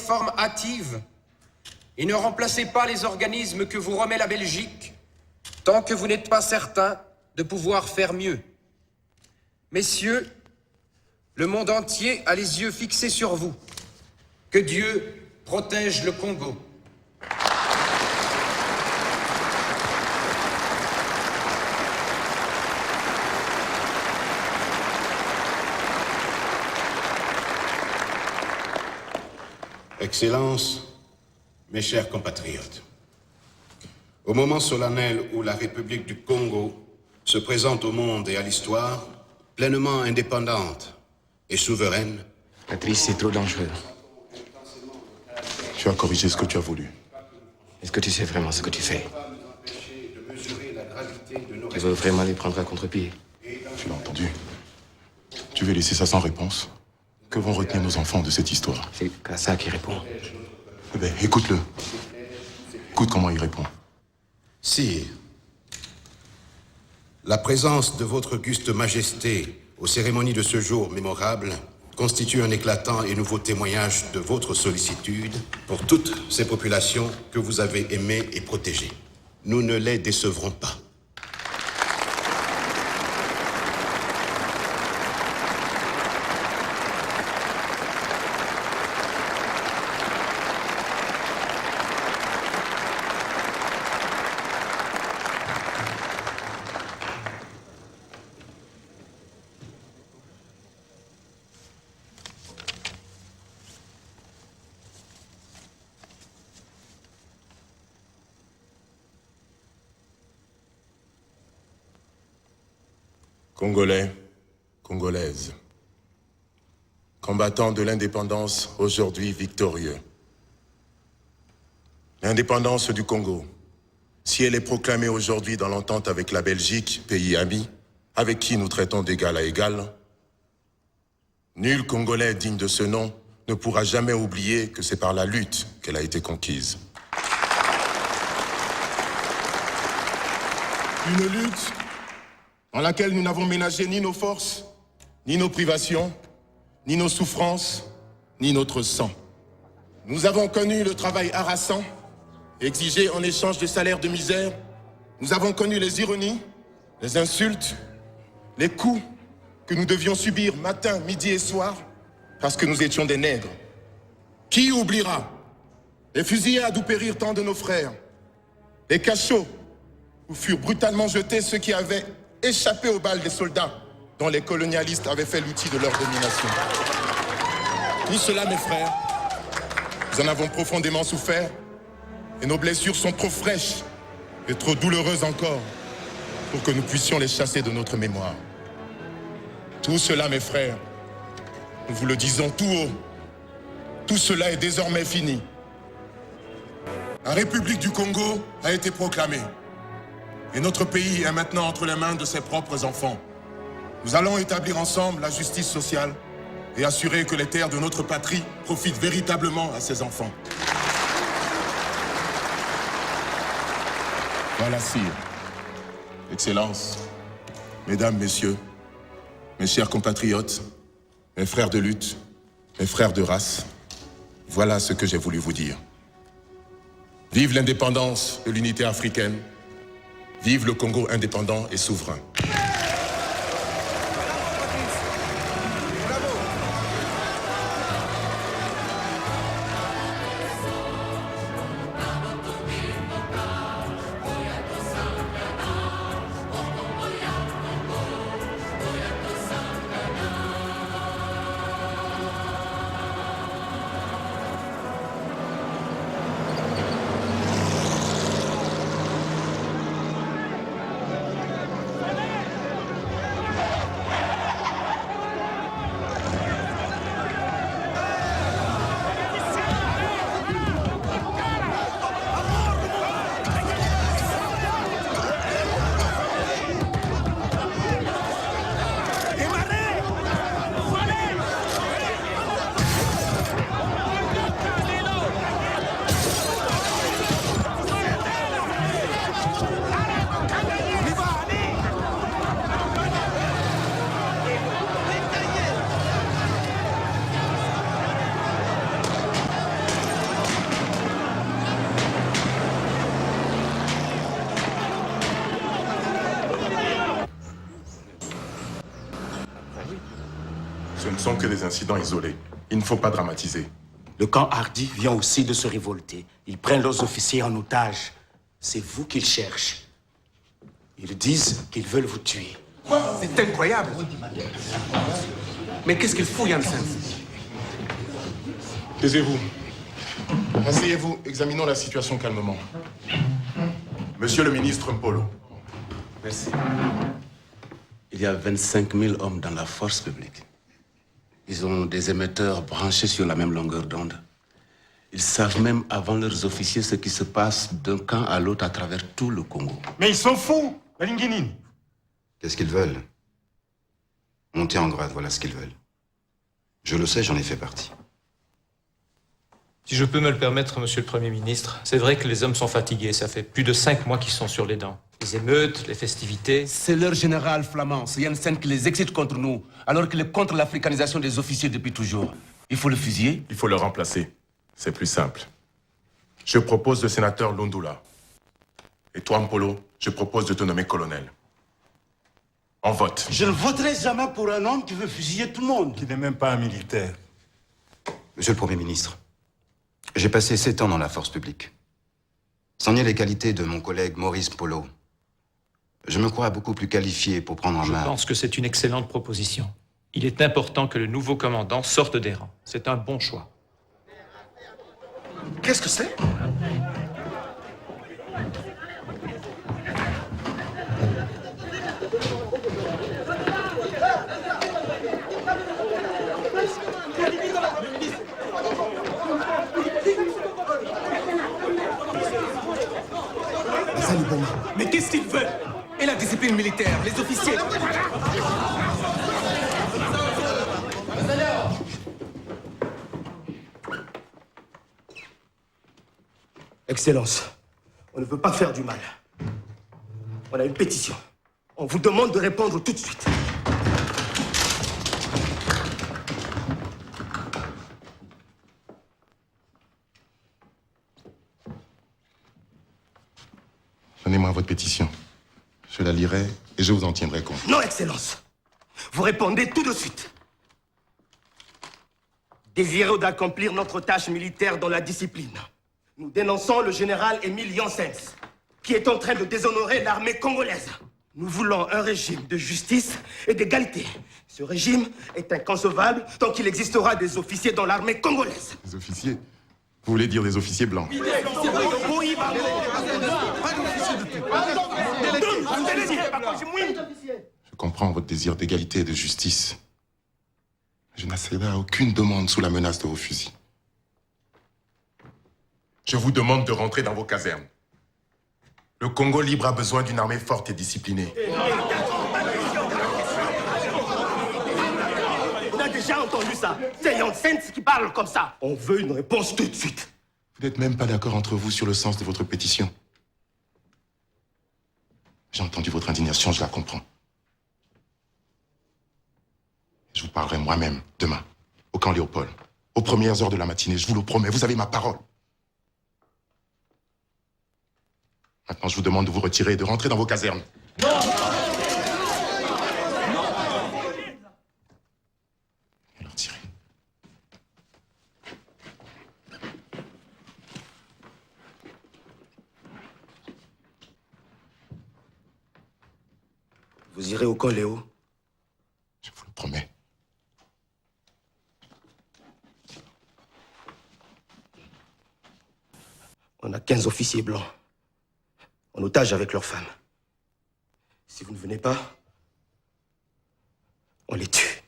forme hâtive et ne remplacez pas les organismes que vous remet la Belgique tant que vous n'êtes pas certain de pouvoir faire mieux. Messieurs, le monde entier a les yeux fixés sur vous. Que Dieu protège le Congo. Excellences, mes chers compatriotes, au moment solennel où la République du Congo se présente au monde et à l'histoire, pleinement indépendante et souveraine, Patrice, c'est trop dangereux. Tu as corrigé ce que tu as voulu. Est-ce que tu sais vraiment ce que tu fais? Tu veux vraiment les prendre à contre-pied? Tu l'as entendu. Tu veux laisser ça sans réponse? Que vont retenir nos enfants de cette histoire? C'est Kassa qui répond. Eh bien, écoute-le. Écoute comment il répond. Sire, la présence de votre auguste majesté aux cérémonies de ce jour mémorable constitue un éclatant et nouveau témoignage de votre sollicitude pour toutes ces populations que vous avez aimées et protégées. Nous ne les décevrons pas. Congolais, Congolaises, combattants de l'indépendance aujourd'hui victorieux. L'indépendance du Congo, si elle est proclamée aujourd'hui dans l'entente avec la Belgique, pays ami, avec qui nous traitons d'égal à égal, nul Congolais digne de ce nom ne pourra jamais oublier que c'est par la lutte qu'elle a été conquise. Une lutte dans laquelle nous n'avons ménagé ni nos forces, ni nos privations, ni nos souffrances, ni notre sang. Nous avons connu le travail harassant, exigé en échange de salaires de misère. Nous avons connu les ironies, les insultes, les coups que nous devions subir matin, midi et soir, parce que nous étions des nègres. Qui oubliera les fusillades où périrent tant de nos frères, les cachots où furent brutalement jetés ceux qui avaient échappé aux balles des soldats dont les colonialistes avaient fait l'outil de leur domination. Tout cela, mes frères, nous en avons profondément souffert et nos blessures sont trop fraîches et trop douloureuses encore pour que nous puissions les chasser de notre mémoire. Tout cela, mes frères, nous vous le disons tout haut, tout cela est désormais fini. La République du Congo a été proclamée. Et notre pays est maintenant entre les mains de ses propres enfants. Nous allons établir ensemble la justice sociale et assurer que les terres de notre patrie profitent véritablement à ses enfants. Voilà, sire, Excellences, Mesdames, Messieurs, mes chers compatriotes, mes frères de lutte, mes frères de race, voilà ce que j'ai voulu vous dire. Vive l'indépendance de l'unité africaine. Vive le Congo indépendant et souverain. sont que des incidents isolés. Il ne faut pas dramatiser. Le camp Hardy vient aussi de se révolter. Ils prennent leurs officiers en otage. C'est vous qu'ils cherchent. Ils disent qu'ils veulent vous tuer. C'est incroyable. Mais qu'est-ce qu'il fout, Janssen? Taisez-vous. Asseyez-vous, examinons la situation calmement. Monsieur le ministre Mpolo. Merci. Il y a 25 000 hommes dans la force publique. Ils ont des émetteurs branchés sur la même longueur d'onde. Ils savent même avant leurs officiers ce qui se passe d'un camp à l'autre à travers tout le Congo. Mais ils sont fous, Balinguinine. Qu'est-ce qu'ils veulent? Monter en grade, voilà ce qu'ils veulent. Je le sais, j'en ai fait partie. Si je peux me le permettre, monsieur le Premier ministre, c'est vrai que les hommes sont fatigués. Ça fait plus de 5 mois qu'ils sont sur les dents. Les émeutes, les festivités. C'est leur général flamand, c'est Janssen qui les excite contre nous, alors qu'il est contre l'africanisation des officiers depuis toujours. Il faut le fusiller? Il faut le remplacer. C'est plus simple. Je propose le sénateur Lundula. Et toi, Mpolo, je propose de te nommer colonel. En vote. Je ne voterai jamais pour un homme qui veut fusiller tout le monde. Qui n'est même pas un militaire. Monsieur le Premier ministre, j'ai passé 7 ans dans la force publique. Sans nier les qualités de mon collègue Maurice Polo, je me crois beaucoup plus qualifié pour prendre en main... Je pense que c'est une excellente proposition. Il est important que le nouveau commandant sorte des rangs. C'est un bon choix. Qu'est-ce que c'est? Mais qu'est-ce qu'ils veulent? Et la discipline militaire, les officiers? Excellence, on ne veut pas faire du mal. On a une pétition. On vous demande de répondre tout de suite. Donnez-moi votre pétition. Je la lirai et je vous en tiendrai compte. Non, Excellence. Vous répondez tout de suite. Désireux d'accomplir notre tâche militaire dans la discipline, nous dénonçons le général Émile Janssens, qui est en train de déshonorer l'armée congolaise. Nous voulons un régime de justice et d'égalité. Ce régime est inconcevable tant qu'il existera des officiers dans l'armée congolaise. Des officiers? Vous voulez dire des officiers blancs? Je comprends votre désir d'égalité et de justice. Je n'accéderai à aucune demande sous la menace de vos fusils. Je vous demande de rentrer dans vos casernes. Le Congo libre a besoin d'une armée forte et disciplinée. On a déjà entendu ça. C'est Janssens qui parle comme ça. On veut une réponse tout de suite. Vous n'êtes même pas d'accord entre vous sur le sens de votre pétition. J'ai entendu votre indignation, je la comprends. Je vous parlerai moi-même, demain, au camp Léopold, aux premières heures de la matinée, je vous le promets, vous avez ma parole. Maintenant, je vous demande de vous retirer et de rentrer dans vos casernes. Non! Et leur tirer. Vous irez au camp Léo? Je vous le promets. On a 15 officiers blancs, en otage avec leurs femmes. Si vous ne venez pas, on les tue.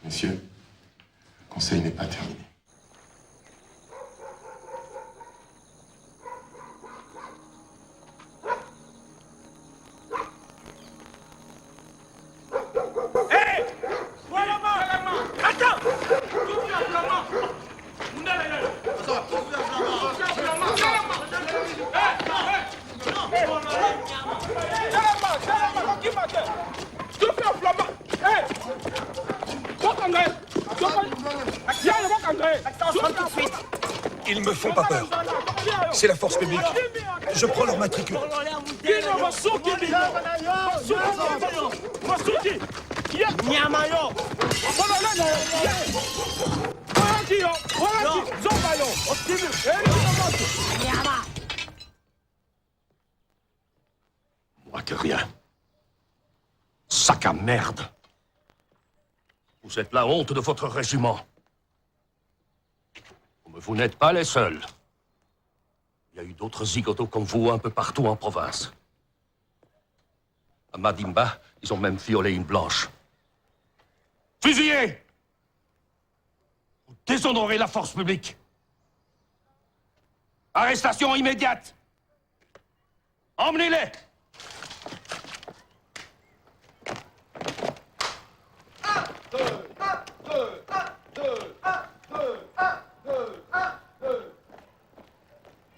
Messieurs, le conseil n'est pas terminé. Attends! Ils me font pas peur. C'est la force publique. Je prends leur matricule. Moi que rien. Sac à merde. Vous êtes la honte de votre régiment. Mais vous n'êtes pas les seuls. Il y a eu d'autres zigotos comme vous un peu partout en province. À Madimba, ils ont même violé une blanche. Fusillés! Vous déshonorez la force publique. Arrestation immédiate. Emmenez-les!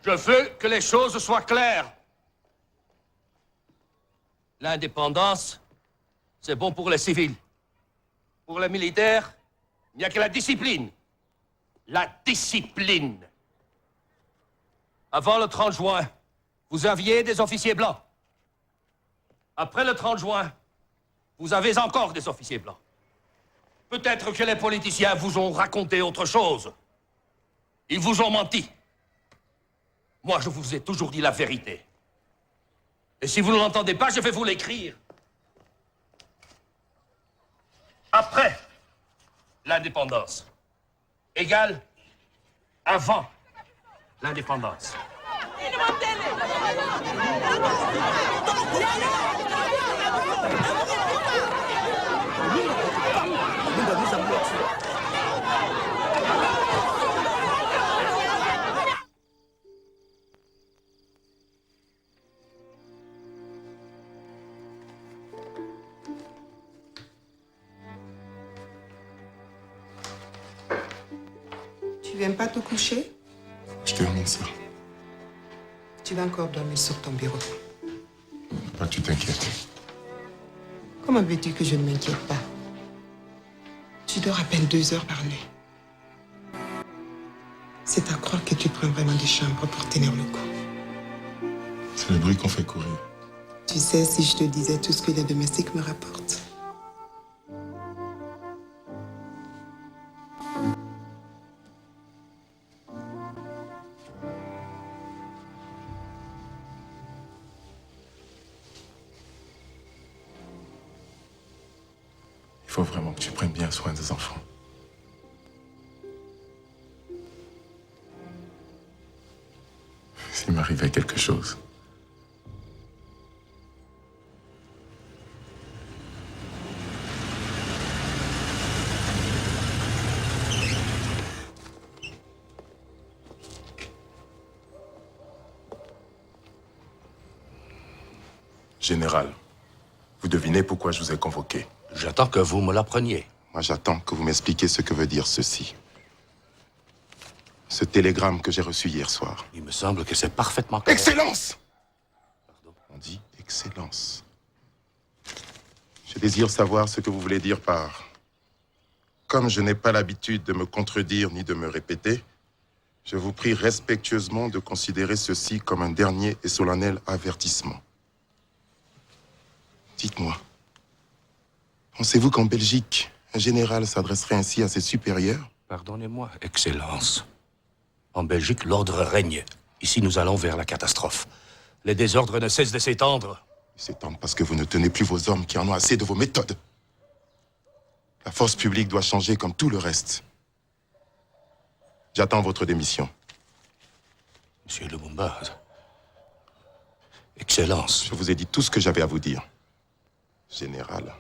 Je veux que les choses soient claires. L'indépendance, c'est bon pour les civils. Pour les militaires, il n'y a que la discipline. La discipline. Avant le 30 juin, vous aviez des officiers blancs. Après le 30 juin, vous avez encore des officiers blancs. Peut-être que les politiciens vous ont raconté autre chose. Ils vous ont menti. Moi, je vous ai toujours dit la vérité. Et si vous ne l'entendez pas, je vais vous l'écrire. Après l'indépendance égale avant l'indépendance. Tu viens pas te coucher? Je termine ça. Tu vas encore dormir sur ton bureau. Pas que tu t'inquiètes. Comment veux-tu que je ne m'inquiète pas? Tu dors à peine 2 heures par nuit. C'est à croire que tu prends vraiment des chambres pour tenir le coup. C'est le bruit qu'on fait courir. Tu sais, si je te disais tout ce que les domestiques me rapportent. Il faut vraiment que tu prennes bien soin des enfants. S'il m'arrivait quelque chose. Général, vous devinez pourquoi je vous ai convoqué? J'attends que vous me l'appreniez. Moi, j'attends que vous m'expliquiez ce que veut dire ceci. Ce télégramme que j'ai reçu hier soir. Il me semble que c'est parfaitement clair. Excellence! Pardon? On dit excellence. Je désire savoir ce que vous voulez dire par... Comme je n'ai pas l'habitude de me contredire ni de me répéter, je vous prie respectueusement de considérer ceci comme un dernier et solennel avertissement. Dites-moi, pensez-vous qu'en Belgique, un général s'adresserait ainsi à ses supérieurs? Pardonnez-moi, Excellence. En Belgique, l'ordre règne. Ici, nous allons vers la catastrophe. Les désordres ne cessent de s'étendre. Ils s'étendent parce que vous ne tenez plus vos hommes qui en ont assez de vos méthodes. La force publique doit changer comme tout le reste. J'attends votre démission. Monsieur Lumumba, Excellence. Je vous ai dit tout ce que j'avais à vous dire. Général.